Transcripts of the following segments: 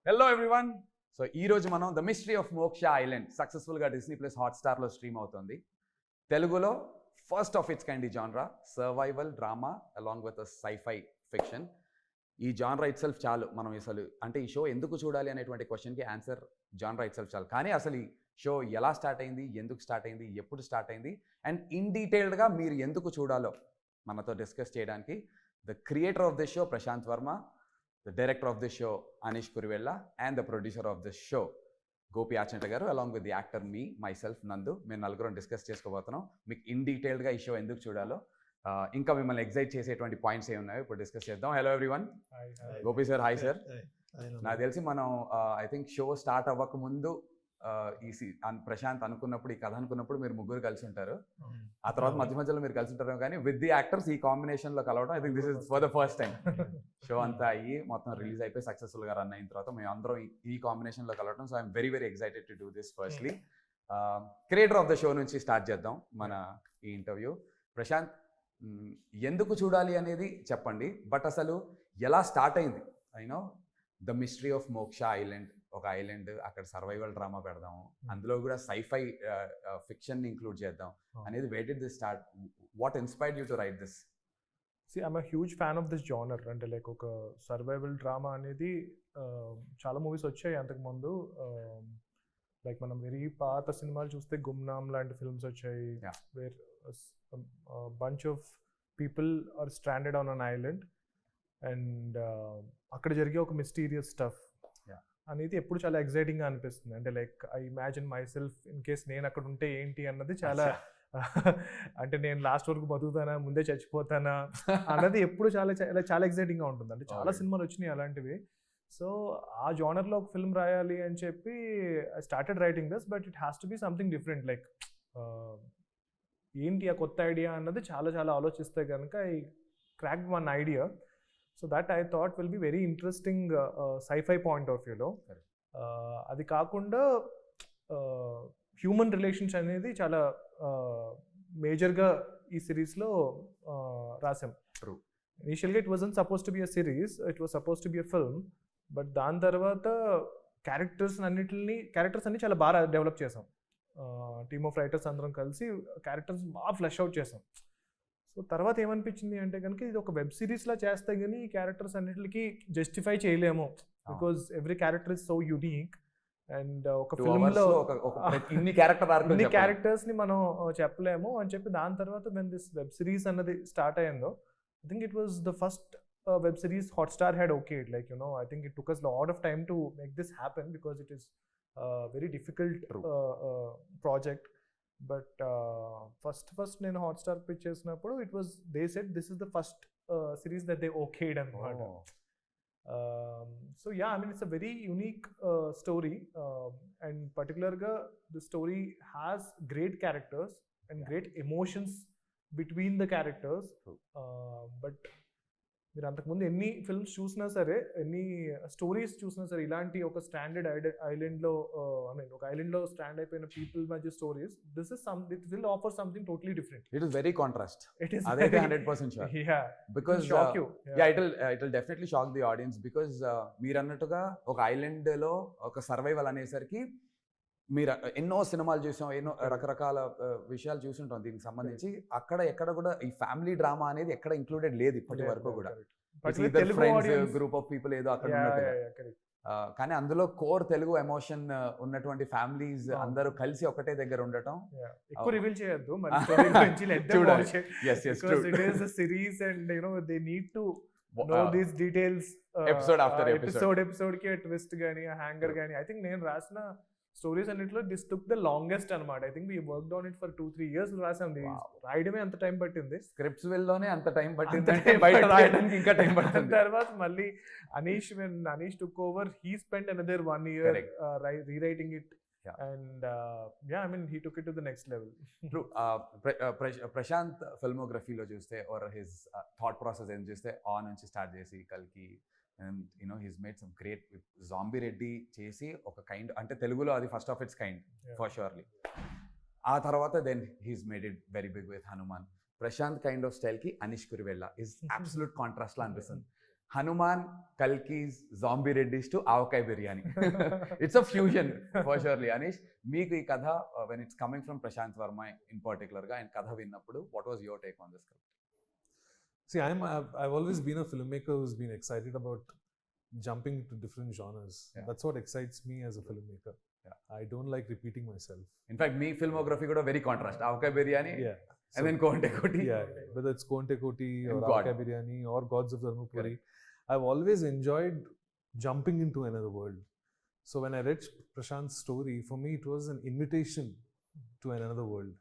Hello everyone. So ఈ రోజు మనం the mystery of Moksha island సక్సెస్ఫుల్గా డిస్నీ ప్లస్ హాట్స్టార్లో స్ట్రీమ్ అవుతుంది. తెలుగులో ఫస్ట్ ఆఫ్ ఇట్స్ కైండ్ ఈ genre, survival drama along with sci-fi fiction. ఈ జాన్రా ఇట్ సెల్ఫ్ చాలు. మనం అసలు అంటే ఈ షో ఎందుకు చూడాలి అనేటువంటి క్వశ్చన్కి ఆన్సర్ జాన్రా ఇట్ సెల్ఫ్ చాలు. కానీ అసలు ఈ షో ఎలా స్టార్ట్ అయింది, ఎందుకు స్టార్ట్ అయింది, ఎప్పుడు స్టార్ట్ అయింది అండ్ ఇన్ డీటెయిల్డ్గా మీరు ఎందుకు చూడాలో మనతో డిస్కస్ చేయడానికి the creator of this show Prashanth Varma, the director of this show Anish Kurivella, and the producer of this show Gopi Achinta garu, along with the actor myself Nandu. మేము నలుగురం discuss చేసుకోబోతున్నాం. మీకు ఇన్ డీటెయిల్డ్గా ఈ షో ఎందుకు చూడాలో ఇంకా మిమ్మల్ని ఎగ్జైట్ చేసేటువంటి పాయింట్స్ ఏ ఉన్నాయో ఇప్పుడు డిస్కస్ చేద్దాం. Hello everyone. Gopi sir, hi sir. నాకు తెలిసి మనం ఐ థింక్ షో స్టార్ట్ అవ్వక ముందు ప్రశాంత్ అనుకున్నప్పుడు, ఈ కథ అనుకున్నప్పుడు మీరు ముగ్గురు కలిసి ఉంటారు. ఆ తర్వాత మధ్య మధ్యలో మీరు కలిసి ఉంటారు. కానీ విత్ ది యాక్టర్స్ ఈ కాంబినేషన్లో కలవడం I think this is for the first time. Show అంతా అయ్యి మొత్తం రిలీజ్ అయిపోయి సక్సెస్ఫుల్గా రన్ అయిన తర్వాత మేము అందరం ఈ కాంబినేషన్లో కలవడం. So I'm very very excited to do this. Firstly creator of the show నుంచి స్టార్ట్ చేద్దాం మన ఈ ఇంటర్వ్యూ. ప్రశాంత్, ఎందుకు చూడాలి అనేది చెప్పండి, బట్ అసలు ఎలా స్టార్ట్ అయింది? I know the mystery of Moksha island, ఒక ఐలాండ్, అక్కడ సర్వైవల్ డ్రామా పెడదాము, అందులో కూడా సైఫై ఫిక్షన్ ఇంక్లూడ్ చేద్దాం అనేది. Where did this start? What inspired you to right this? I'm a huge fan of this genre. అంటే లైక్ ఒక సర్వైవల్ డ్రామా అనేది చాలా మూవీస్ వచ్చాయి అంతకుముందు. లైక్ మనం వెరీ పాత సినిమాలు చూస్తే గుమ్నామ్ లాంటి ఫిల్మ్స్ వచ్చాయి, where bunch of people are stranded on an island and అక్కడ జరిగే ఒక మిస్టీరియస్ స్టఫ్ అనేది ఎప్పుడు చాలా ఎక్సైటింగ్గా అనిపిస్తుంది. అంటే like I imagine my self in case నేను అక్కడ ఉంటే ఏంటి అన్నది చాలా అంటే నేను లాస్ట్ వరకు బతుకుతానా, ముందే చచ్చిపోతానా అన్నది ఎప్పుడు చాలా చాలా ఎక్సైటింగ్గా ఉంటుంది. అంటే చాలా సినిమాలు వచ్చినాయి అలాంటివి. సో ఆ జానర్లో ఒక ఫిల్మ్ రాయాలి అని చెప్పి I started writing this, but it has to be something different. Like ఏంటి ఆ కొత్త ఐడియా అన్నది చాలా చాలా ఆలోచిస్తే కనుక I cracked one idea. So that I thought will be very interesting sci-fi point of view. అది కాకుండా హ్యూమన్ రిలేషన్స్ అనేది చాలా మేజర్గా ఈ సిరీస్లో రాసాం. ఇనిషియల్గా it wasn't suppose to be a series, it was suppose to be a film. But దాని తర్వాత క్యారెక్టర్స్ అన్ని చాలా బాగా డెవలప్ చేసాం. టీమ్ ఆఫ్ రైటర్స్ అందరం కలిసి క్యారెక్టర్స్ బాగా ఫ్లెష్ అవుట్ చేసాం. సో తర్వాత ఏమనిపించింది అంటే కనుక ఇది ఒక వెబ్ సిరీస్లా చేస్తే కానీ ఈ క్యారెక్టర్స్ అన్నిటికి జస్టిఫై చేయలేము, because every character is so unique. And ఒక ఫిల్మ్లో ఇన్ని క్యారెక్టర్స్ని మనం చెప్పలేము అని చెప్పి దాని తర్వాత వెన్ దిస్ వెబ్ సిరీస్ అన్నది స్టార్ట్ అయ్యిందో, I think it was the first web series Hotstar had okayed. Like I think it took us lot of time to make this happen because it is very difficult project. But first నేను Hotstar pitch చేసినప్పుడు it was they said this is the first series that they okayed అనమాట. So yeah, I mean it's a very unique story and పర్టికులర్గా the story has great characters and great emotions between the characters. But మీరు అంతకుముందు ఎన్ని films చూసినా సరే, ఎన్ని stories చూసినా సరే, ఇలాంటి ఒక స్టాండర్డ్ ఐలాండ్లో ఐ మీన్ ఒక ఐలాండ్లో స్టాండ్ అయిపోయిన పీపుల్ మధ్య stories, this is it will offer something totally different. It is very contrast. It is అదైతే 100% sure. Because it will definitely shock the audience. Because మీరు అన్నట్టుగా ఒక ఐలాండ్లో ఒక సర్వైవల్ అనేసరికి మీరు ఎన్నో సినిమాలు చూసాం, ఎన్నో రకరకాల విషయాలు చూసుంటాం దీనికి సంబంధించి. అక్కడ ఎక్కడ కూడా ఈ ఫ్యామిలీ డ్రామా అనేది ఎక్కడ ఇంక్లూడెడ్ లేదు ఇప్పటి వరకు కూడా. గ్రూప్ ఆఫ్ పీపుల్ ఏదో అక్కడ ఉన్నట్టు. కానీ అందులో కోర్ తెలుగు ఎమోషన్ ఉన్నటువంటి ఫ్యామిలీస్ అందరూ కలిసి ఒకటే దగ్గర ఉండటం. ఎక్కువ రివీల్ చేయొద్దు series and they need to know these details episode కి ట్విస్ట్ గానీ హ్యాంగర్ గానీ. ఐ థింక్ నేను రాసిన స్టోరీస్ అన్నిట్లో దిస్ టుక్ ద లాంగెస్ట్ అనమాట. I think we worked on it for 2-3 years రాసాం. రాయడమే అంత టైం పట్టింది, స్క్రిప్ట్స్ లోనే అంత టైం పట్టింది, బయట రాయడానికి ఇంకా టైం పట్టింది. తర్వాత మళ్ళీ Anish took over, he spent another 1 year rewriting it. And yeah, I mean he took it to the next level. True. Prashanth filmography lo chuste or his thought process em chuste on nunchi start chesi kalki, and he's made some great zombie Reddy chesi oka kind ante telugulo adi first of its kind, for surely. ఆ తర్వాత then he's made it very big with Hanuman. Prashanth kind of style ki Anish Kurivella is absolute contrast la అనిపిస్తుంది. Hanuman, Kalki's, Zombie Reddy's to Avakai Biryani. It's a fusion for surely. Anish, meeku ee katha, when it's coming from Prasanth Varma in particular ga, and katha vinnappudu, what was your take on this script? See, I've always been a filmmaker who's been excited about jumping into different genres. Yeah. That's what excites me as a filmmaker. Yeah. I don't like repeating myself. In fact, me filmography kuda very contrast. Avakai Biryani, Yeah. and then Konte Koti. Yeah, whether it's Konte Koti or And God. Avakai Biryani or Gods of Dharmapuri, I've always enjoyed jumping into another world. So when I read Prasanth's story, for me it was an invitation to another world.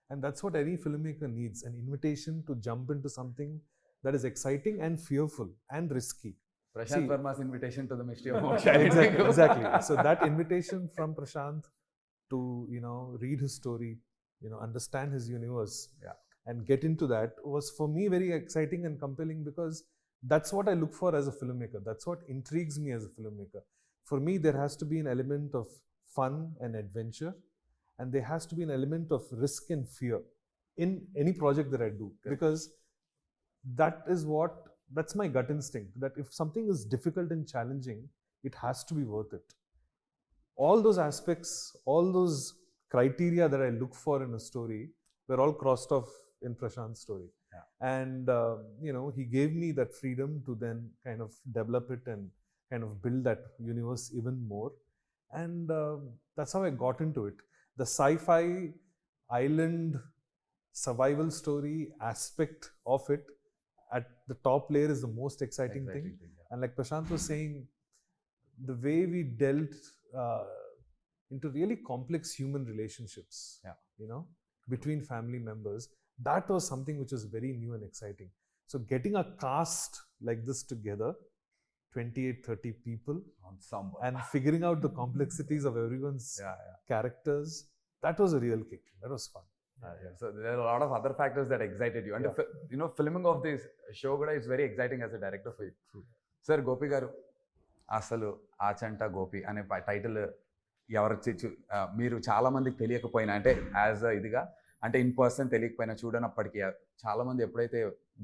And that's what any filmmaker needs, an invitation to jump into something that is exciting and fearful and risky. Prasanth See- Varma's invitation to the mystery of Moksha. Exactly. So that invitation from Prasanth to, read his story, understand his universe, Yeah. and get into that was for me very exciting and compelling, because that's what I look for as a filmmaker. That's what intrigues me as a filmmaker. For me, there has to be an element of fun and adventure, and there has to be an element of risk and fear in any project that I do, Correct. because that's my gut instinct, that if something is difficult and challenging, it has to be worth it. All those aspects, all those criteria that I look for in a story were all crossed off in Prasanth's story. Yeah. And, he gave me that freedom to then kind of develop it and kind of build that universe even more. And that's how I got into it. The sci-fi island survival story aspect of it at the top layer is the most exciting thing. Yeah. And like Prasanth was saying, the way we dealt into really complex human relationships, Yeah. between family members, that was something which was very new and exciting. So getting a cast like this together, 28, 30 people, Ensemble. and figuring out the complexities of everyone's Yeah. characters, that was a real kick. That was fun. Yeah. So there are a lot of other factors that excited you. And filming of this show kuda is very exciting as a director for you. True. Sir, Gopi garu, అసలు ఆచంట గోపి అనే title మీరు చాలా మందికి తెలియకపోయినా, అంటే as ఇదిగా అంటే in person తెలియకపోయినా చూడనప్పటికీ చాలామంది ఎప్పుడైతే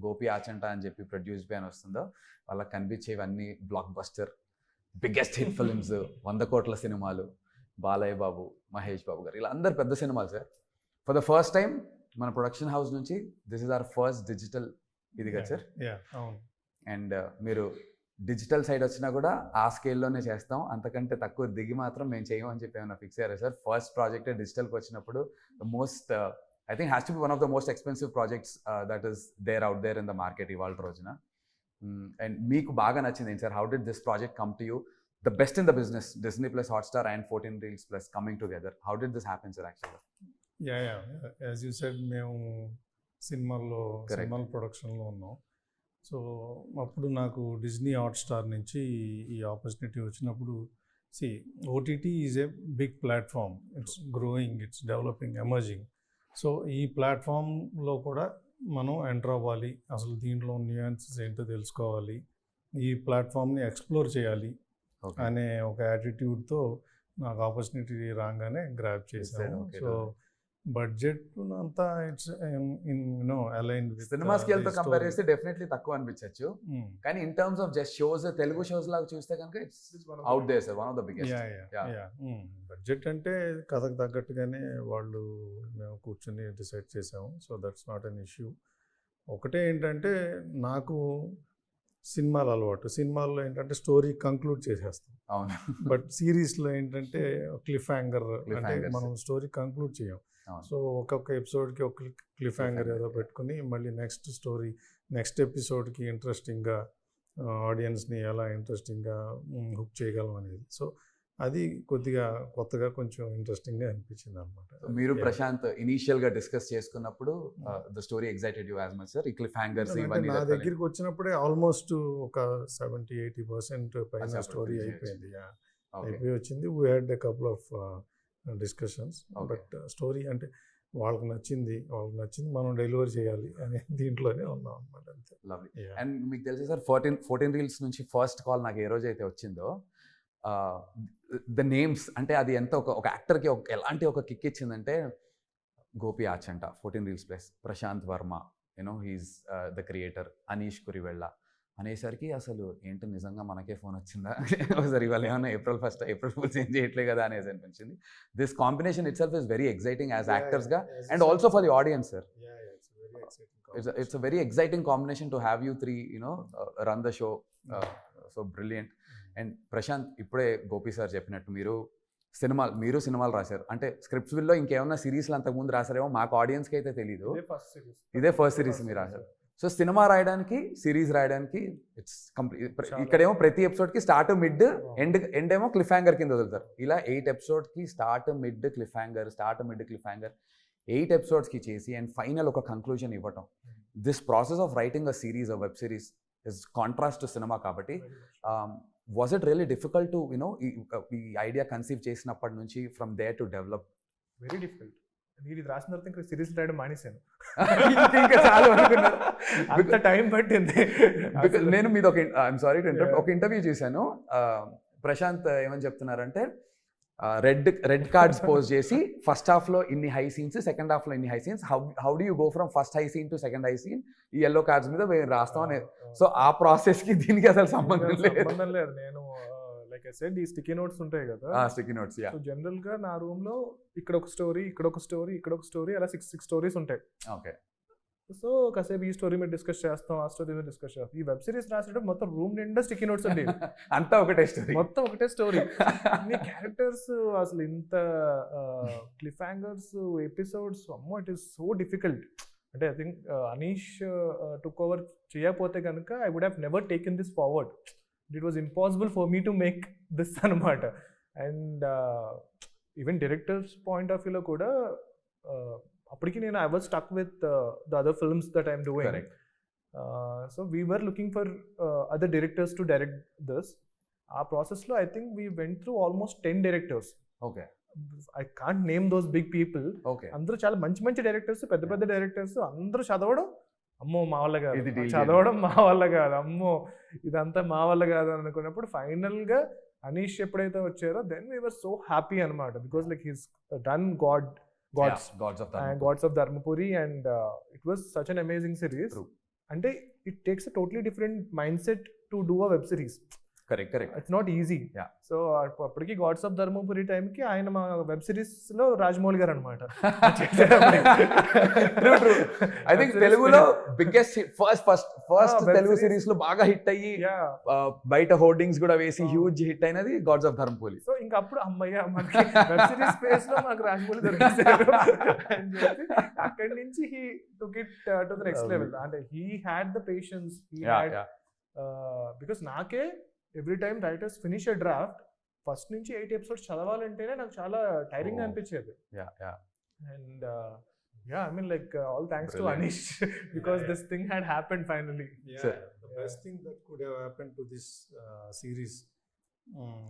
గోపి ఆచంట అని చెప్పి ప్రొడ్యూస్ అని వస్తుందో వాళ్ళకి కనిపించేవన్నీ blockbuster biggest hit films, 100 కోట్ల సినిమాలు, బాలయ్య బాబు, మహేష్ బాబు గారు, ఇలా అందరు పెద్ద సినిమాలు. Sir, for the first time మన ప్రొడక్షన్ హౌస్ నుంచి this is our first digital ఇది కదా సార్. అవును. అండ్ మీరు డిజిటల్ సైడ్ వచ్చినా కూడా ఆ స్కేల్లోనే చేస్తాం, అంతకంటే తక్కువ దిగి మాత్రం మేము చేయము అని చెప్పి ఏమైనా ఫిక్స్ అయ్యారా సార్? ఫస్ట్ ప్రాజెక్ట్ డిజిటల్కి వచ్చినప్పుడు most I think has to be one of the most expensive projects that is there out there in the market ఇవాళ రోజున. అండ్ మీకు బాగా నచ్చింది sir? How did this project come to you? The best in the business, Disney Plus, Hotstar and 14 Reels Plus coming together. How did this happen, sir, actually? Yeah. As you said, మేము సినిమాల ప్రొడక్షన్లో ఉన్నాం. So అప్పుడు నాకు Disney Hotstar నుంచి ఈ opportunity వచ్చినప్పుడు, OTT is a big platform, it's growing, it's developing, emerging. So ఈ ప్లాట్ఫామ్లో కూడా మనం ఎంటర్ అవ్వాలి, అసలు దీంట్లో న్యూయాన్సెస్ ఏంటో తెలుసుకోవాలి, ఈ ప్లాట్ఫామ్ని ఎక్స్ప్లోర్ చేయాలి అనే ఒక యాటిట్యూడ్తో నాకు ఆపర్చునిటీ రాగానే గ్రాబ్ చేశాను. సో బడ్జెట్ అంతా it's align with cinema scale తో కంపేర్ చేస్తే డెఫినెట్లీ తక్కువ అనిపించచ్చు, కానీ in terms of just shows, Telugu shows లాగా చూస్తే కనుక it's out there sir, one of the biggest. Budget అంటే కథకు తగ్గట్టుగానే మేము కూర్చొని డిసైడ్ చేసాము. So that's not an issue. ఒకటే ఏంటంటే నాకు సినిమాలు అలవాటు, సినిమాల్లో ఏంటంటే స్టోరీ కంక్లూడ్ చేసేస్తాం. అవును. బట్ సిరీస్లో ఏంటంటే క్లిఫ్ హ్యాంగర్, అంటే మనం స్టోరీ కంక్లూడ్ చేయం. సో ఒక్కొక్క ఎపిసోడ్కి ఒక క్లిఫ్ హ్యాంగర్ ఏదో పెట్టుకుని మళ్ళీ నెక్స్ట్ ఎపిసోడ్కి ఇంట్రెస్టింగ్గా ఆడియన్స్ని ఎలా ఇంట్రెస్టింగ్గా హుక్ చేయగలం అనేది. సో అది కొద్దిగా కొత్తగా కొంచెం ఇంట్రెస్టింగ్గా అనిపించింది అనమాట. మీరు ప్రశాంత్ ఇనీషియల్ గా డిస్కస్ చేసుకున్నప్పుడు the story excited you as much sir? ఈ క్లిఫ్ హ్యాంగర్స్ ఇవన్నీ నా దగ్గరికి వచ్చినప్పుడే ఆల్మోస్ట్ ఒక 70-80% పైన స్టోరీ అయిపోయింది, అయిపోయి వచ్చింది. We had a couple of discussions. But story అంటే వాళ్ళకి నచ్చింది మనం డెలివరీ చేయాలి అనే దీంట్లోనే ఉన్నాం అనమాట. అంతే. లవ్లీ. అండ్ మీకు తెలుసు సార్, 14 రీల్స్ నుంచి ఫస్ట్ కాల్ నాకు ఏ రోజు అయితే వచ్చిందో, ద నేమ్స్ అంటే అది ఎంత ఒక యాక్టర్కి ఎలాంటి ఒక కిక్ ఇచ్చిందంటే, Gopi Achanta, 14 Reels Plus, Prashanth Varma, he's the creator, Anish Kuruvella, అనేసరికి అసలు ఏంటి నిజంగా మనకే ఫోన్ వచ్చిందా ఒకసారి ఇవాళ ఏమన్నా April 1st ఏప్రిల్ ఫుల్స్ ఏం చేయట్లే కదా అనేసి అనిపించింది. This combination itself is very exciting as యాక్టర్స్గా and also for the audience sir. It's a very exciting combination to have you three, run the show. So brilliant. And Prasanth, ఇప్పుడే Gopi sir చెప్పినట్టు మీరు సినిమాలు రాశారు అంటే scripts willow ఇంకేమన్నా సిరీస్లు అంతకుముందు రాశారేమో మాకు ఆడియన్స్కి అయితే తెలీదు. ఇదే ఫస్ట్ సిరీస్ మీరు రాశారు. సో సినిమా రాయడానికి సిరీస్ రాయడానికి ఇట్స్ కంప్లీట్. ఇక్కడేమో ప్రతి ఎపిసోడ్కి స్టార్ట్ మిడ్ ఎండ్ ఏమో క్లిఫ్ హ్యాంగర్ కింద వదులుతారు. ఇలా 8 ఎపిసోడ్కి స్టార్ట్ మిడ్ క్లిఫ్ హ్యాంగర్ 8 ఎపిసోడ్స్కి చేసి అండ్ ఫైనల్ ఒక కంక్లూజన్ ఇవ్వటం. This process of writing a series a web series is contrast to cinema కాబట్టి was it really difficult to ఈ ఐడియా కన్సీవ్ చేసినప్పటి నుంచి from there to develop? Very difficult. మీరు ఇది రాసిన తర్వాత ఇంకా సిరీస్ రాయడం మానేశాను. ఇంకా చాలు అనుకున్నారు. అంత టైం పట్టింది. నేను మీద ఐఎమ్ సారీ టు ఇంటరప్ట్, ఒక ఇంటర్వ్యూ చూశాను. ప్రశాంత్ ఏమని చెప్తున్నారంటే రెడ్ కార్డ్స్ పోస్ట్ చేసి ఫస్ట్ హాఫ్లో ఇన్ని హై సీన్స్, సెకండ్ హాఫ్లో ఇన్ని high scenes, how do you go from first high scene to second high scene, ఈ ఎల్లో కార్డ్స్ మీద రాస్తాం అనేది. సో ఆ ప్రాసెస్కి దీనికి అసలు సంబంధం లేదు. నేను లైక్ ఐ సెడ్ ఈ స్టిక్కీ నోట్స్ ఉంటాయి కదా, స్టిక్కీ నోట్స్. సో జనరల్ గా నా రూమ్ లో ఇక్కడ ఒక స్టోరీ, ఇక్కడ ఒక స్టోరీ, ఇక్కడ ఒక స్టోరీ, అలా 6 స్టోరీస్ ఉంటాయి. ఓకే. సో కాసేపు ఈ స్టోరీ మీద డిస్కస్ చేస్తాం, ఆ స్టోరీ మీద డిస్కస్ చేస్తాం. ఈ వెబ్ సిరీస్ రాసేటప్పుడు మొత్తం రూమ్ నిండా స్టిక్కీ నోట్స్ ఉంటాయి. అంతా ఒకటే స్టోరీ, మొత్తం ఒకటే స్టోరీ. అన్ని క్యారెక్టర్స్, అసలు ఇంత క్లిఫ్ హ్యాంగర్స్, ఎపిసోడ్స్, అమ్మో ఇట్ ఈస్ సో డిఫికల్ట్. అంటే I think Anish took over చేయకపోతే కనుక I would have never taken this forward. It was impossible for me to make this అనమాట. And even director's point of వ్యూలో కూడా అప్పటికి నేను I was stuck with the other films that I'm doing. So we were looking for other directors to direct this. ఆ ప్రాసెస్లో I think we went through almost 10 directors. Okay. I can't name those big people. అందరూ చాలా మంచి directors, పెద్ద directors. అందరూ చదవడం అమ్మో మా వల్ల కాదు, చదవడం మా వల్ల కాదు, అమ్మో ఇదంతా మా వల్ల కాదు అని అనుకున్నప్పుడు ఫైనల్గా అనీష్ ఎప్పుడైతే వచ్చారో then we were so happy అనమాట. Because like he's done Gods of Dharmapuri, and it was such an amazing series. True. And it takes a totally different mindset to do a web series. Correct. It's not easy. Yeah. So అప్పటికి God's of Dharmapuri టైంకి ఆయన మా web series లో రాజమౌళి గారు అనమాట. I think తెలుగులో biggest first Telugu series లో బాగా హిట్ అయ్యి బయట హోర్డింగ్స్ కూడా వేసి హ్యూజ్ హిట్ అయినది గాడ్స్ ఆఫ్ ధర్మపురి. సో ఇంకా అప్పుడు అమ్మయ్య మనకి వెబ్ సిరీస్ స్పేస్ లో మాకు రాజమౌళి దొరికేశారు అని చెప్పి అక్కడి నుంచి he took it to the next level. అంటే he had the patience, he had because నాకే every time writers finish a draft first నుంచి 8 ఎపిసోడ్స్ చదవాలంటేనే నాకు చాలా టైరింగ్ అనిపించేది. And I mean like all thanks to Anish because this thing had happened finally. The best thing that could have happened to this series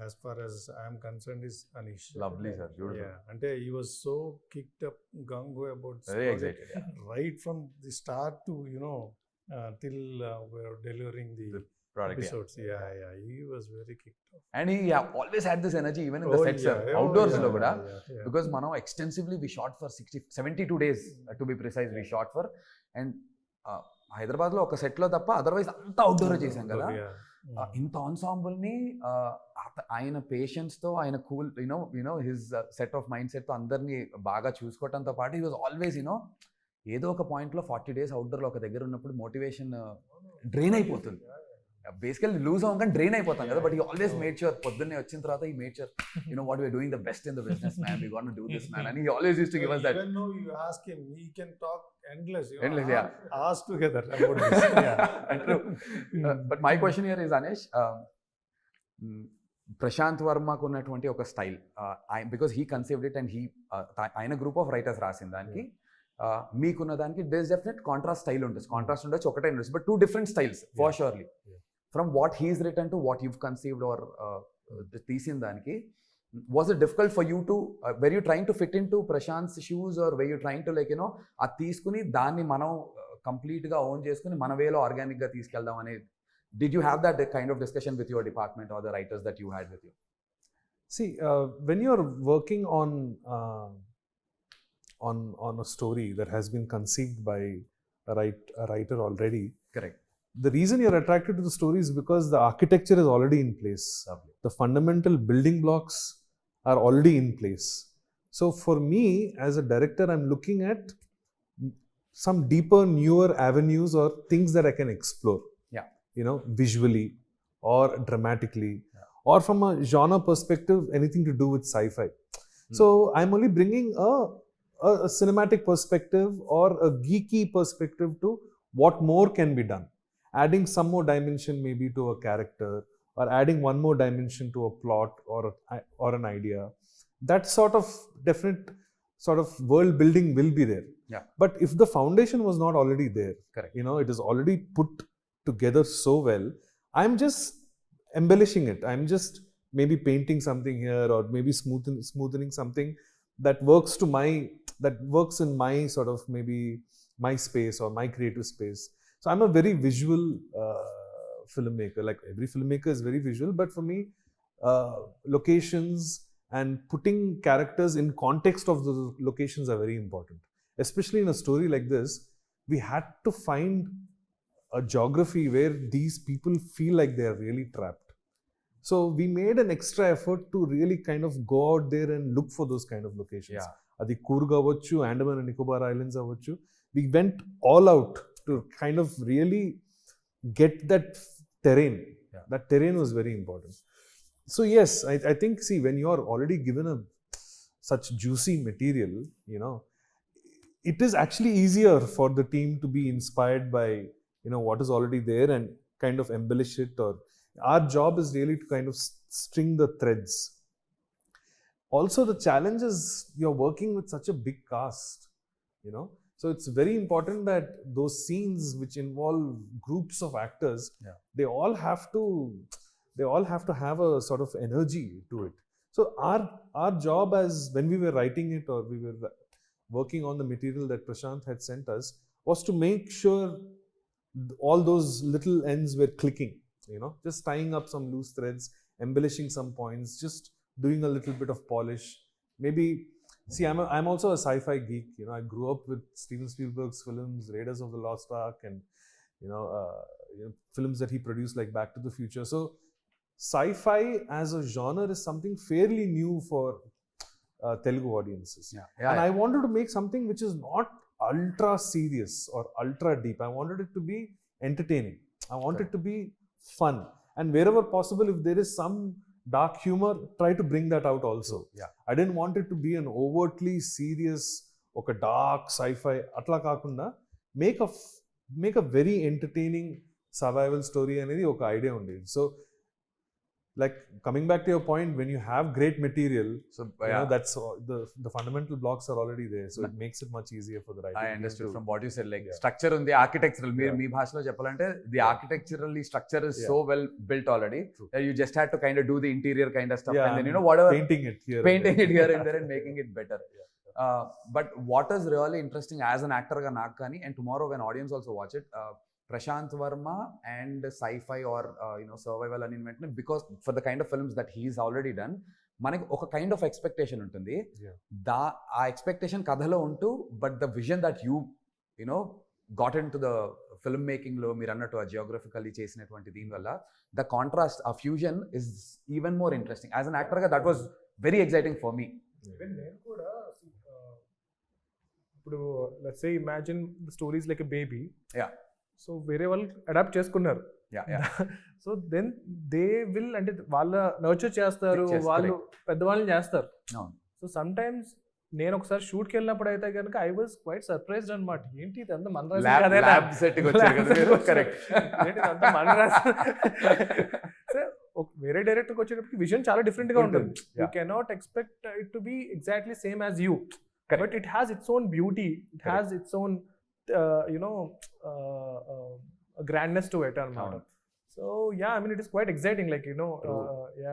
as far as I am concerned is Anish. Lovely sir, beautiful. Ante he was so kicked up gung-ho about very excited right from the start to till we are delivering the product episodes. He was very kicked off, and he always had this energy even in the sets, outdoors lo kuda, because mano extensively we shot for 72 days to be precise. We shot for, and Hyderabad lo oka set lo tappa otherwise anta outdoor chesam kada. ఇంత ensemble ని ఆయన patience తో, ఆయన cool his set of mind set తో అందరినీ బాగా చూసుకోవడంతో పాటు హీ వాజ్ ఆల్వేస్ ఏదో ఒక పాయింట్ లో 40 days అవుట్డోర్ లో ఒక దగ్గర ఉన్నప్పుడు మోటివేషన్ డ్రైన్ అయిపోతుంది. బేసికల్లీ లూజ్ అవ్వగానే డ్రైన్ అయిపోతాం కదా, but he always made sure పొద్దున్నే వచ్చిన తర్వాత ఈ made sure what we're doing the best in the business man, we gonna do this man, and he always used to give us that. Even though you ask him, he can talk endless, ask together about this. True. But my question here is, Anish, Prashanth వర్మకు ఉన్నటువంటి ఒక style, because he conceived it and he ఆయన group of writers రాసిన దానికి మీకున్న దానికి there is definite contrast style ఉంటుంది. Contrast ఉండొచ్చు, ఒకటే ఉండొచ్చు, but 2 different styles for surely. From what he's written to what you've conceived or తీసిన దానికి, was it difficult for you to were you trying to fit into Prashanth's shoes, or were you trying to అది తీసుకుని దాన్ని మనం complete గా own చేసుకుని మన వేలో ఆర్గానిక్ గా తీసుకెళ్దాం అనేది, did you have that kind of discussion with your department or the writers that you had with you? See, when you're working on a story that has been conceived by a writer already, correct, the reason you're attracted to the story is because the architecture is already in place. Lovely. The fundamental building blocks are already in place. So for me as a director, I'm looking at some deeper, newer avenues or things that I can explore. Yeah. You know, visually or dramatically, or from a genre perspective, anything to do with sci-fi. So I'm only bringing a cinematic perspective or a geeky perspective to what more can be done. Adding some more dimension maybe to a character, or adding one more dimension to a plot or an idea. That sort of definite sort of world building will be there. Yeah. But if the foundation was not already there, Correct. you know, it is already put together so well, I'm just embellishing it. I'm just maybe painting something here, or maybe smoothening something that works in my sort of maybe my space or my creative space. So I'm a very visual filmmaker. Like every filmmaker is very visual, but for me, locations and putting characters in context of the locations are very important. Especially in a story like this, we had to find a geography where these people feel like they are really trapped. So we made an extra effort to really kind of go out there and look for those kind of locations. Yeah. Adi Coorg avachchu, Andaman and Nicobar Islands avachchu. We went all out to kind of really get that terrain. Yeah. That terrain was very important. So yes, I think, see, when you are already given such juicy material, you know, it is actually easier for the team to be inspired by, you know, what is already there and kind of embellish it. Or our job is really to kind of string the threads. Also, the challenge is you're working with such a big cast, you know. So it's very important that those scenes which involve groups of actors, they all have to have a sort of energy to it. So our job, as when we were writing it or we were working on the material that Prasanth had sent us, was to make sure all those little ends were clicking, you know, just tying up some loose threads, embellishing some points, just doing a little bit of polish. Maybe, see, I'm also a sci-fi geek, you know. I grew up with Steven Spielberg's films, Raiders of the Lost Ark, and you know, films that he produced like Back to the Future. So sci-fi as a genre is something fairly new for Telugu audiences. And I wanted to make something which is not ultra serious or ultra deep. I wanted it to be entertaining. I want it to be fun. And wherever possible, if there is some dark humor, try to bring that out also. I didn't want it to be an overtly serious, oka dark sci-fi. Atla kakunda, make a very entertaining survival story anedi oka idea undi. So, like, coming back to your point, when you have great material, so you know, that's the fundamental blocks are already there, so it makes it much easier for the writer. I understood from what you said, like structure on the architectural, మీ భాషలో చెప్పాలంటే the architecturally structure is so well built already that you just had to kind of do the interior kind of stuff, and then, you know, whatever, painting it here and there and making it better. But what is really interesting as an actor ga నాకు కానీ, and tomorrow when audience also watch it, Prasanth Varma and sci-fi or you know, survival అని వెంటనే, because for the kind of films that he's already done, మనకి ఒక kind of expectation ఉంటుంది. ఆ expectation కథలో ఉంటూ, but the vision that you know got into the film making లో మీరు అన్నట్టు ఆ జియోగ్రఫికల్లీ చేసినటువంటి దీనివల్ల ద కాంట్రాస్ట్, ఆ fusion is even more interesting. As an యాక్టర్గా that was very exciting for me. నేను కూడా ఇప్పుడు let's say imagine the stories like a baby. So వేరే వాళ్ళు అడాప్ట్ చేసుకున్నారు. సో దెన్ దే విల్, అంటే వాళ్ళ నర్చర్ చేస్తారు, వాళ్ళు పెద్దవాళ్ళని చేస్తారు. సో సమ్ టైమ్స్ నేను ఒకసారి షూట్కి వెళ్ళినప్పుడు అయితే కనుక ఐ వాజ్ క్వైట్ సర్ప్రైజ్డ్ అనమాట. ఏంటి ఇదంతా మన వేరే డైరెక్టర్కి వచ్చేటప్పటికి విజన్ చాలా డిఫరెంట్గా ఉంటుంది. You cannot expect it to be exactly same as you, but it has its own beauty, it has its own grandness to it anamata. So yeah, I mean, it is quite exciting, like, you know,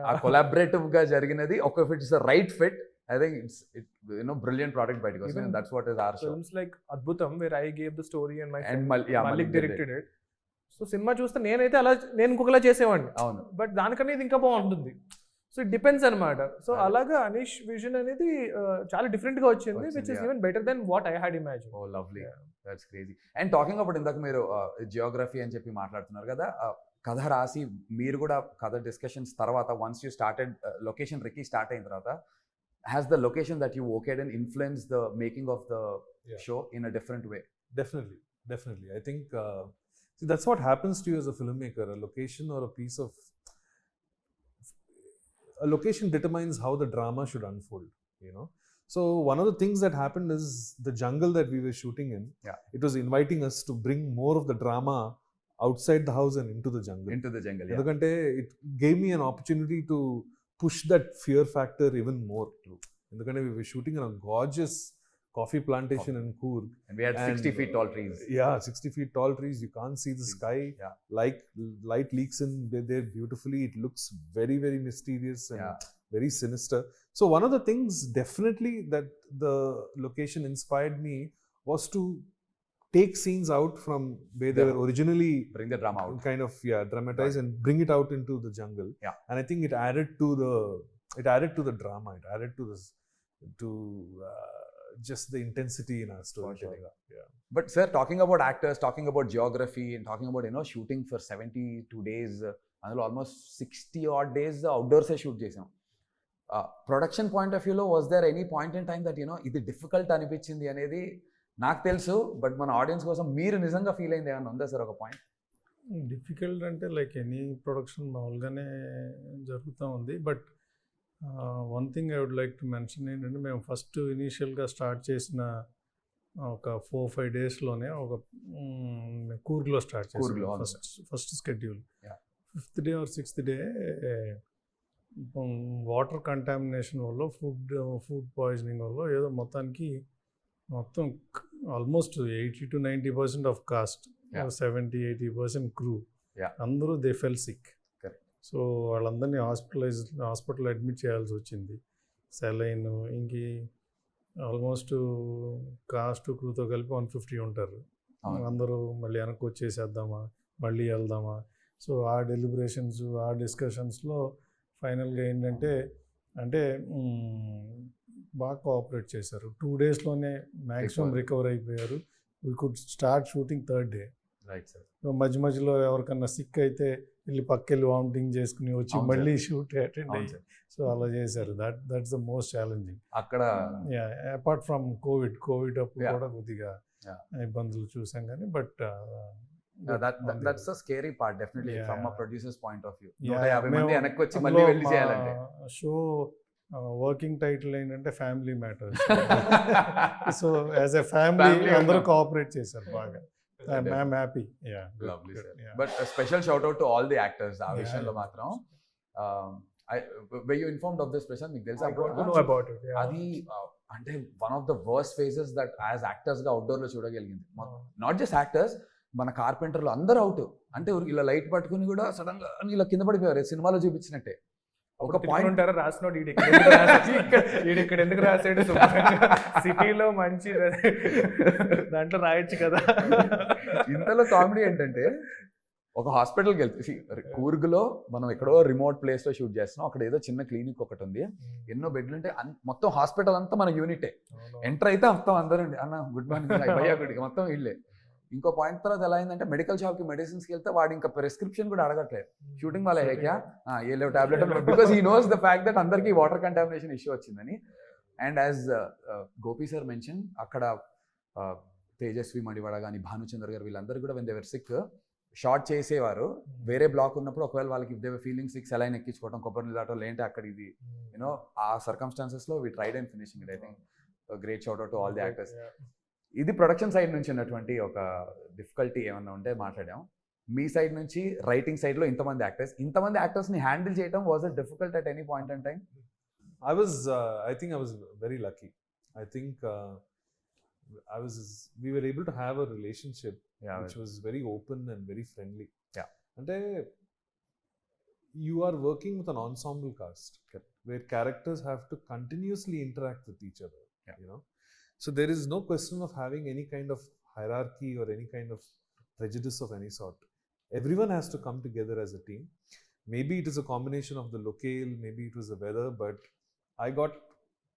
a collaborative ga jariginadi oka, if it's a right fit, I think it's you know, brilliant product by because that's what is our show. Films like Adbhutam, where I gave the story and my friend Malik directed it. So cinema చూస్తే నేనైతే అలా నేను ఇంకొకలా చేసేవాడిని, but దానికన్నా ఇది ఇంకా బాగుంటుంది. So it depends అనమాట. సో అలాగా అనీష్ విజన్ అనేది చాలా డిఫరెంట్గా వచ్చింది, which is even better than what I had imagine. Oh, lovely. That's crazy. And talking about ఇందాక మీరు జియోగ్రఫీ అని చెప్పి మాట్లాడుతున్నారు కదా, కథ రాసి మీరు కూడా కథ డిస్కషన్స్ తర్వాత once you started location recce start అయిన తర్వాత has the location that you okayed and influence the making of the show in a different way? Definitely. I think see, that's what happens to you as a filmmaker. A location or a piece of a location determines how the drama should unfold, you know. So one of the things that happened is the jungle that we were shooting in, it was inviting us to bring more of the drama outside the house and into the jungle. Endukante it gave me an opportunity to push that fear factor even more. Endukante we were shooting in a gorgeous coffee plantation in Coorg. And we had 60 feet tall trees. Yeah, 60 feet tall trees. You can't see the sky. Like light leaks in there beautifully. It looks very, very mysterious and very sinister. So one of the things definitely that the location inspired me was to take scenes out from where they were originally, bring the drama out, kind of dramatize and bring it out into the jungle. And I think it added to the drama. It added to this just the intensity in our storytelling. But sir, talking about actors, talking about geography, and talking about shooting for 72 days, అందులో almost 60 odd days outdoors shoot చేసాం. Production point of వ్యూలో was there any point in time that ఇది difficult అనిపించింది అనేది నాకు తెలుసు, but మన audience కోసం మీరు నిజంగా ఫీల్ అయింది ఏమన్నా ఉందా సార్ ఒక పాయింట్? డిఫికల్ట్ అంటే లైక్ ఎనీ ప్రొడక్షన్ మామూలుగానే జరుగుతూ ఉంది. But one thing I would like to mention ఏంటంటే మేము ఫస్ట్ ఇనీషియల్గా స్టార్ట్ చేసిన ఒక 4-5 డేస్లోనే ఒక కూర్గ్లో స్టార్ట్ చేసాం first schedule. 5th day or 6th day water contamination వల్ల ఫుడ్ పాయిజనింగ్ వల్ల ఏదో మొత్తం ఆల్మోస్ట్ 80-90% ఆఫ్ కాస్ట్, 70-80% క్రూ అందరూ దే ఫెల్ సిక్. సో వాళ్ళందరినీ హాస్పిటల్ అడ్మిట్ చేయాల్సి వచ్చింది. సెలైన్ ఇంక ఆల్మోస్ట్ కాస్ట్ క్రూతో కలిపి 150 ఉంటారు. అందరూ మళ్ళీ వెనక్కి వచ్చేసేద్దామా, మళ్ళీ వెళ్దామా? సో ఆ డెలిబరేషన్స్, ఆ డిస్కషన్స్లో ఫైనల్గా ఏంటంటే బాగా కోఆపరేట్ చేశారు. 2 డేస్లోనే మ్యాక్సిమం రికవర్ అయిపోయారు. We could start shooting 3rd day. Right sir. మధ్యలో ఎవరికన్నా సిక్ అయితే వెళ్ళి పక్కెళ్ళి వామిటింగ్ చేసుకుని వచ్చి మళ్ళీ షూట్ అటెండ్ అయ్యి, సో అలా చేశారు. దట్స్ ద మోస్ట్ ఛాలెంజింగ్ అక్కడ. అపార్ట్ ఫ్రమ్ కోవిడ్ అప్పుడు కూడా కొద్దిగా ఇబ్బందులు చూసాం కానీ, but that's the scary part definitely from a producer's point of view. 150 మంది వెనక్కి వచ్చి మళ్ళీ వెళ్ళి చేయాలంటే షో వర్కింగ్ టైటిల్ ఏంటంటే family matters. So as a family అందరూ కోఆపరేట్ చేశారు బాగా. I'm happy. Lovely sir. But a special shout out to all the actors. ఆ విషయంలో మాత్రం were you informed of this, Prasanth? మీకు తెలుసా? I got to know about it. అది అంటే one of the worst phases that as actors గా outdoor లో చూడగలిగింది. Not just actors, మన కార్పెంటర్లు అందరూ అవుట్. అంటే ఇలా లైట్ పట్టుకుని కూడా సడన్ గా ఇలా కింద పడిపోయారు, సినిమాలో చూపించినట్టే. ఒక పాయింట్ ఉంటారా రాసినోడు ఇక్కడ ఎందుకు రాసాడు, సిటీలో మంచి దాంట్లో రాయొచ్చు కదా. ఇంతలో కామెడీ ఏంటంటే ఒక హాస్పిటల్కి వెళ్తే, కూర్గ్లో మనం ఎక్కడో రిమోట్ ప్లేస్ లో షూట్ చేస్తున్నాం. అక్కడ ఏదో చిన్న క్లినిక్ ఒకటి ఉంది, ఎన్నో బెడ్లు ఉంటే మొత్తం హాస్పిటల్ అంతా మన యూనిటే. ఎంటర్ అయితే మొత్తం అందరూ అన్న గుడ్ మార్నింగ్ భయ్యా గుడికి మొత్తం వీళ్ళే. ఇంకో పాయింట్ తర్వాత ఎలా అయిందంటే మెడికల్ షాప్కి మెడిసిన్స్కి వెళ్తే వాడు ఇంకా ప్రిస్క్రిప్షన్ కూడా అడగట్లేదు. షూటింగ్ వాళ్ళ హేక్యా ఏ లేవు tablet, because he knows the fact that అందరికీ వాటర్ కంటామినేషన్ ఇష్యూ వచ్చిందని. And as Gopi sir mention, అక్కడ తేజస్వి మడివాడ కానీ భానుచందర్ గారు వీళ్ళందరూ కూడా when they were sick shot చేసేవారు. వేరే బ్లాక్ ఉన్నప్పుడు ఒకవేళ వాళ్ళకి if they were feeling sick saline ఎక్కించుకోవడం, కొబ్బరి నీళ్ళు దాటో లేంటే అక్కడ ఇది ఆ సర్కమ్స్టాన్సెస్లో we tried and finishing it. I think great shout out to all the actors. ఇది ప్రొడక్షన్ సైడ్ నుంచి ఉన్నటువంటి ఒక డిఫికల్టీ ఏమన్నా ఉంటే మాట్లాడాం. మీ సైడ్ నుంచి రైటింగ్ సైడ్లో ఇంతమంది యాక్టర్స్ని హ్యాండిల్ చేయడం was it difficult at any point in time? I think I was very lucky. I think we were able to have a relationship which was very open and very friendly. Ante you are working with an ensemble cast where characters have to continuously interact with each other, you know. So there is no question of having any kind of hierarchy or any kind of prejudice of any sort. Everyone has to come together as a team. Maybe it is a combination of the locale, maybe it was the weather, but I got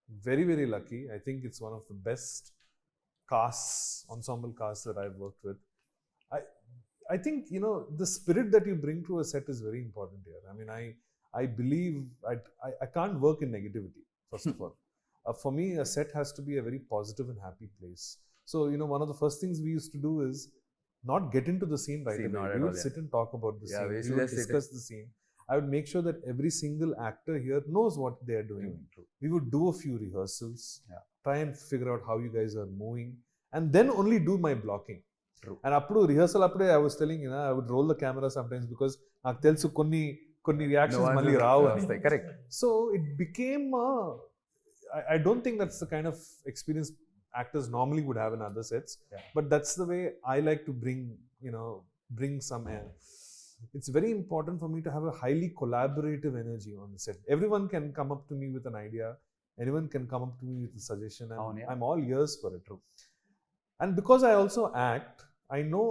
very, very lucky. I think it's one of the best casts, ensemble casts that I've worked with. I think, you know, the spirit that you bring to a set is very important here. I mean, I believe I can't work in negativity, first of all. For me, a set has to be a very positive and happy place. So, you know, one of the first things we used to do is not get into the scene right away. We would sit and talk about the scene. We would discuss the scene. I would make sure that every single actor here knows what they are doing. We would do a few rehearsals, try and figure out how you guys are moving, and then only do my blocking. True. And appudu rehearsal appude I was telling, you know, I would roll the camera sometimes because నాకు తెలుసు కొన్ని reactions మళ్ళీ రావు అని. Correct. So it became I don't think that's the kind of experience actors normally would have in other sets, but that's the way I like to bring some air. It's very important for me to have a highly collaborative energy on the set. Everyone can come up to me with an idea, anyone can come up to me with a suggestion, and I'm all ears for it. And because I also act, I know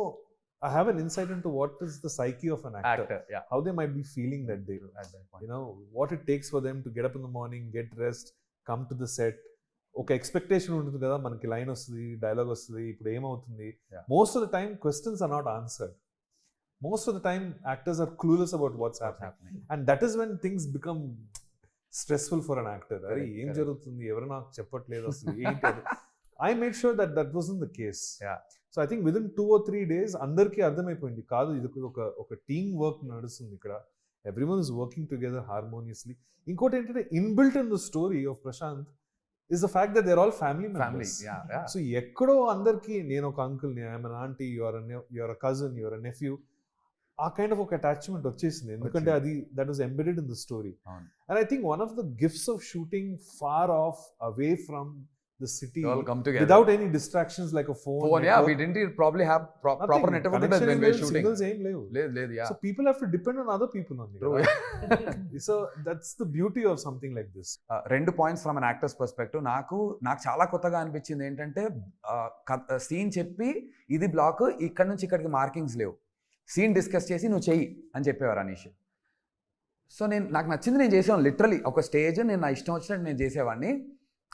I have an insight into what is the psyche of an actor, how they might be feeling that day at that point. You know, what it takes for them to get up in the morning, get dressed, come to the set. ఒక expectation ఉంటుంది కదా, మనకి line వస్తుంది, dialogue వస్తుంది, ఇప్పుడు ఏమవుతుంది. Most of the time questions are not answered. Most of the time actors are clueless about what's happening, and that is when things become stressful for an actor. అరే ఏం జరుగుతుంది, ఎవరు నాకు చెప్పట్లేదు అసలు ఏంటి. I made sure that wasn't the case. So I think within 2 or 3 days అందరికీ అర్థమైపోయింది, కాదు ఇది ఒక టీమ్ వర్క్ నడుస్తుంది ఇక్కడ. Everyone is working together harmoniously. ఇంకోటి ఏంటంటే inbuilt in the story of Prashanth is the fact that they're all family members. So ఎక్కడో అందరికీ నేను ఒక uncle, I'm an aunty, your uh cousin, your uh nephew, ఆ kind of ఒక attachment వచ్చేసింది, ఎందుకంటే అది that was embedded in the story. And I think one of the gifts of shooting far off away from the city, all come together without any distractions like a phone. We didn't probably have proper network when we were shooting. So people have to depend on other people only. So that's the beauty of something like this. Rendu points from an actor's perspective. నాకు చాలా కొత్తగా అనిపించింది ఏంటంటే, scene చెప్పి ఇది black, ఇక్కడ నుంచి ఇక్కడికి మార్కింగ్స్ లేవు, సీన్ డిస్కస్ చేసి నువ్వు చెయ్యి అని చెప్పేవారు అనీష్. సో నాకు నచ్చింది నేను చేసేవాడిని. లిటరలీ ఒక స్టేజ్ నేను నా ఇష్టం వచ్చినట్టు నేను చేసేవాడిని.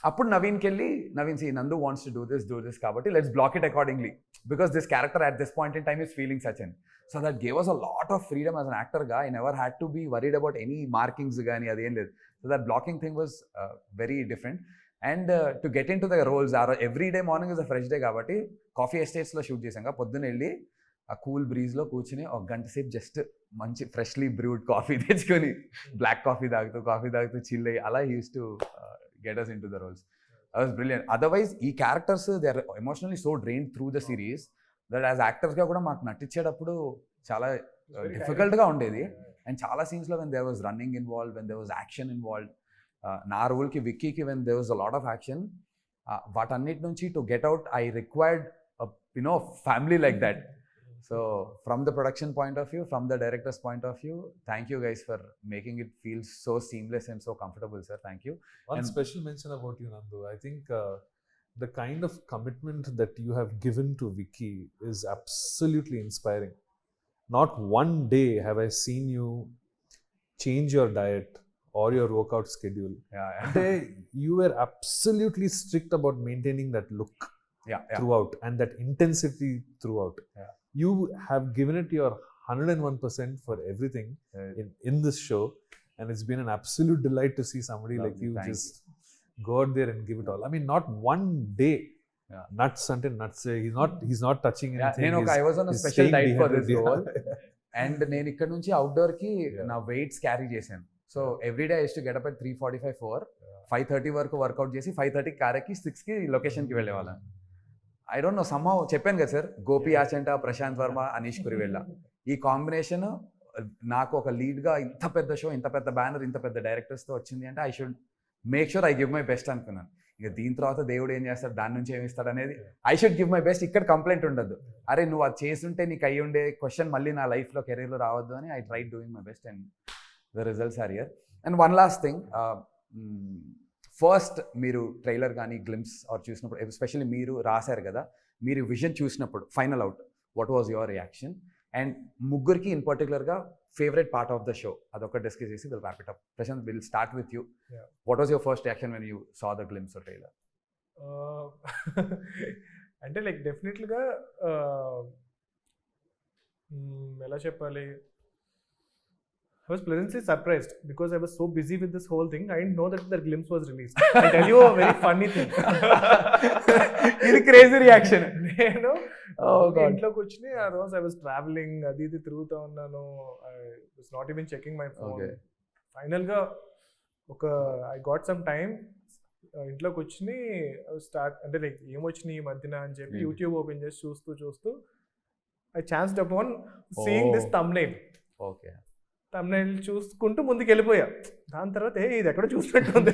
అప్పుడు నవీన్కి వెళ్ళి, Naveen Nandu wants to do this కాబట్టి let's block it accordingly, because this character at this point in time is feeling such and. So that gave us a lot of freedom as an యాక్టర్గా. I never had to be worried about any markings కానీ అదేం లేదు. So that blocking thing was very different. And to get into the roles every day morning is a fresh day కాబట్టి coffee ఎస్టేట్స్లో shoot చేసాక పొద్దున్న వెళ్ళి ఆ cool బ్రీజ్లో కూర్చుని ఒక గంట సేపు జస్ట్ మంచి ఫ్రెష్లీ బ్రూడ్ కాఫీ తెచ్చుకొని బ్లాక్ కాఫీ తాగుతూ చిల్ అయ్యి అలా use to get us into the roles. That was brilliant. Otherwise ee characters they are emotionally so drained through the series that as actors ga kuda maaku nattichedappudu chaala difficult ga undedi. And chaala scenes lo when there was running involved, when there was action involved, na role ki Vicky ki when there was a lot of action, vatannit nunchi to get out I required a family like that. So from the production point of view, from the director's point of view, thank you guys for making it feel so seamless and so comfortable, sir. Thank you. One special mention about you, Nandu. I think the kind of commitment that you have given to Vicky is absolutely inspiring. Not one day have I seen you change your diet or your workout schedule. You were absolutely strict about maintaining that look throughout and that intensity throughout. You have given it your 101% for everything in this show, and it's been an absolute delight to see somebody like you just go out there and give it all. I mean, not one day nuts until nuts. He's not touching anything. I was on a special diet for this role, and నేను ఇక్కడ నుంచి outdoor కి నా weights carry చేశాను. So every day I use to get up at 3:45 5:30 వరకు work out చేసి 5:30 కారెక్కి 6కి లొకేషన్కి వెళ్ళేవాళ్ళం. ఐ డోంట్ నో సమ్హౌ చెప్పాను కదా సార్, గోపి ఆచంట, ప్రశాంత్ వర్మ, అనీష్ కురివెళ్ళ, ఈ కాంబినేషన్ నాకు ఒక లీడ్గా ఇంత పెద్ద షో, ఇంత పెద్ద బ్యానర్, ఇంత పెద్ద డైరెక్టర్స్తో వచ్చింది అంటే I should make sure I give my best అనుకున్నాను. ఇక దీని తర్వాత దేవుడు ఏం చేస్తాడు, దాని నుంచి ఏమి ఇస్తాడు అనేది I should give my best. ఇక్కడ కంప్లైంట్ ఉండదు, అరే నువ్వు అది చేస్తుంటే నీకు అయ్యి ఉండే క్వశ్చన్ మళ్ళీ నా లైఫ్లో కెరీర్లో రావద్దు అని I try doing my best and the results are here. And one last thing, first మీరు ట్రైలర్ కానీ గ్లిమ్స్ ఆర్ చూసినప్పుడు, ఎస్పెషల్లీ మీరు రాశారు కదా, మీరు విజన్ చూసినప్పుడు final out, what was your reaction? And ముగ్గురికి ఇన్ పర్టికులర్గా favourite part of the show అదొక డిస్కస్ చేసి will wrap it up. Prashanth, will start with you. What was your first reaction when you saw the glimpse are trailer? అంటే like డెఫినెట్లీగా ఎలా చెప్పాలి, I was pleasantly surprised because I was so busy with this whole thing. I didn't know that the glimpse was released. I'll tell you a very funny thing. ఇది crazy reaction. నేను ఇంట్లోకి వచ్చి ఆ రోజు I was traveling, అది ఇది తిరుగుతూ ఉన్నాను. I was not even checking my phone. ఫైనల్గా I got some time. ఇంట్లోకి వచ్చి స్టార్ట్ అంటే లైక్ ఏమొచ్చినాయి ఈ మధ్యన అని చెప్పి యూట్యూబ్ ఓపెన్ చేసి చూస్తూ I chanced upon seeing this thumbnail. Okay, thumbnail చూసుకుంటూ ముందుకు వెళ్ళిపోయా. దాని తర్వాత ఇది ఎక్కడ చూసినట్టు ఉంది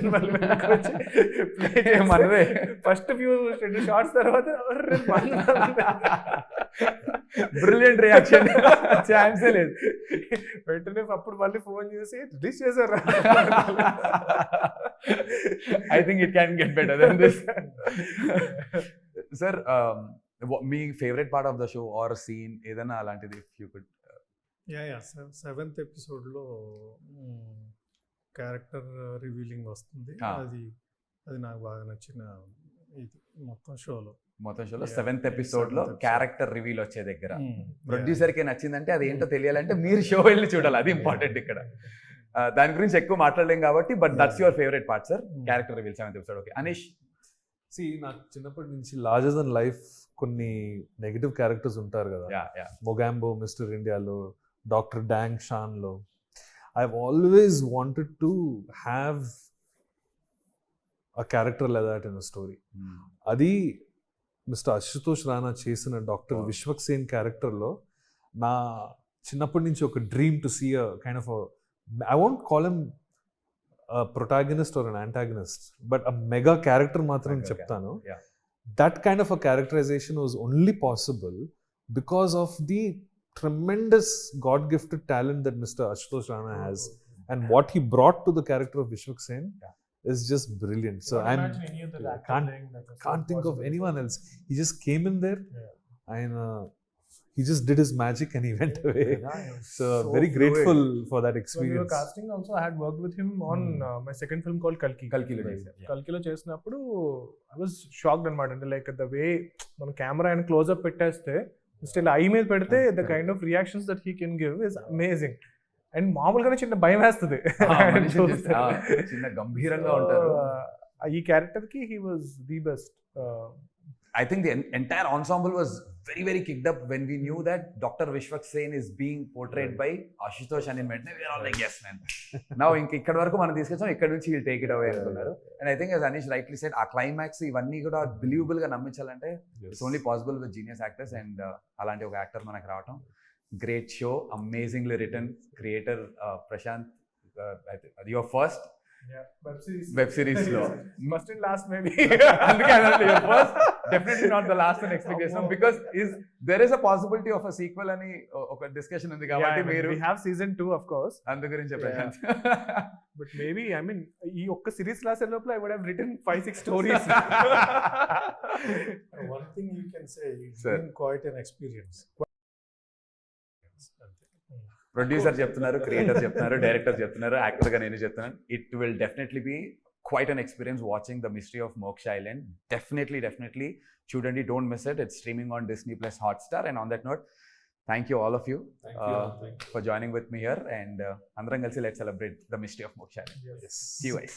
మనదే. ఫస్ట్ ఫ్యూ షార్ట్స్ తర్వాత బ్రిలియంట్ రియాక్షన్, ఛాన్సే లేదు. వెంటనే అప్పుడు మళ్ళీ ఫోన్ చేసి రిలీజ్ చేశారు. I think it can get better than this. Sir, మీ favourite part of the show or scene ఏదైనా అలాంటిది ఇఫ్ యూ కుడ్? సెవెంత్ ఎపిసోడ్లో క్యారెక్టర్ రివీలింగ్ వస్తుంది. అది నాకు బాగా నచ్చిన ఇది మొత్తం షోలో సెవెంత్ ఎపిసోడ్లో క్యారెక్టర్ రివీల్ వచ్చే దగ్గర ప్రొడ్యూసర్కి నచ్చిందంటే అది ఏంటో తెలియాలంటే మీరు షో వెళ్ళి చూడాలి, అది ఇంపార్టెంట్ ఇక్కడ. దాని గురించి ఎక్కువ మాట్లాడలేం కాబట్టి, but that's your favourite part sir, character reveal seventh episode. Okay, Anish. నాకు చిన్నప్పటి నుంచి లార్జర్ దెన్ లైఫ్ కొన్ని నెగటివ్ క్యారెక్టర్స్ ఉంటారు కదా, మొగాంబో మిస్టర్ ఇండియాలో, డాక్టర్ డాంగ్ షాన్లో. I always wanted to have a character like that in a story. అది మిస్టర్ అశుతోష్ రాణా చేసిన డాక్టర్ విశ్వక్ సేన్ క్యారెక్టర్లో నా చిన్నప్పటి నుంచి ఒక dream to see a kind of I won't call him protagonist are an antagonist, but uh mega character మాత్రం చెప్తాను. That kind of uh characterisation was only possible because of the tremendous God-gifted talent that Mr. Ashutosh Rana has, and what he brought to the character of Vishwak Sen is just brilliant. So I can't think of anyone else. He just came in there and he just did his magic and he went away. So very grateful for that experience. When we were casting also, I had worked with him on my second film called Kalkilo చేసినప్పుడు I was shocked అనమాట. అంటే like the way మన camera and close up పెట్టేస్తే still I మీద పెడితే the kind of reactions that he can give is amazing. And మామూలుగానే చిన్న భయం వేస్తుంది, చిన్న గంభీరంగా ఉంటారు. ఈ క్యారెక్టర్ కి he was the best. I think the entire ensemble was very, very kicked up when we knew that Dr. Vishwak Sen is being portrayed by Ashutosh and we were all like, yes man. Now ikkada varaku మనం తీసుకొచ్చాం, ఇక్కడ నుంచి he'll take it away అనుకున్నారు. And I think as Anish rightly said, ఆ climax ఇవన్నీ కూడా believable గా నమ్మించాలంటే it's only possible with genius actors, and అలాంటి ఒక యాక్టర్ మనకు రావటం. Great show, amazingly written, creator Prasanth, your first web series లో ఫస్ట్ అండ్ లాస్ట్ మేబీ. అందుకే your first, definitely not the last and expectation, because there is a possibility of a sequel అని ఒక discussion ఉంది కాబట్టి మీరు we have season 2 of course. అందు గురించి Prashanth. But maybe I mean ఈ ఒక్క సిరీస్ లాస్ట్ లోపల I would have written 5-6 stories. One thing you can say, it's been quite an experience. Producer చెప్తున్నారు, క్రియేటర్ చెప్తున్నారు, డైరెక్టర్ చెప్తున్నారు, యాక్టర్గా నేను చెప్తున్నాను. It will definitely be quite an experience watching the mystery of Moksha Island. Definitely chudandi, don't miss it. It's streaming on Disney Plus Hotstar. And on that note, thank you all of you, for joining with me here, and andram kalsi let's celebrate the mystery of Moksha Island. Yes. See you guys.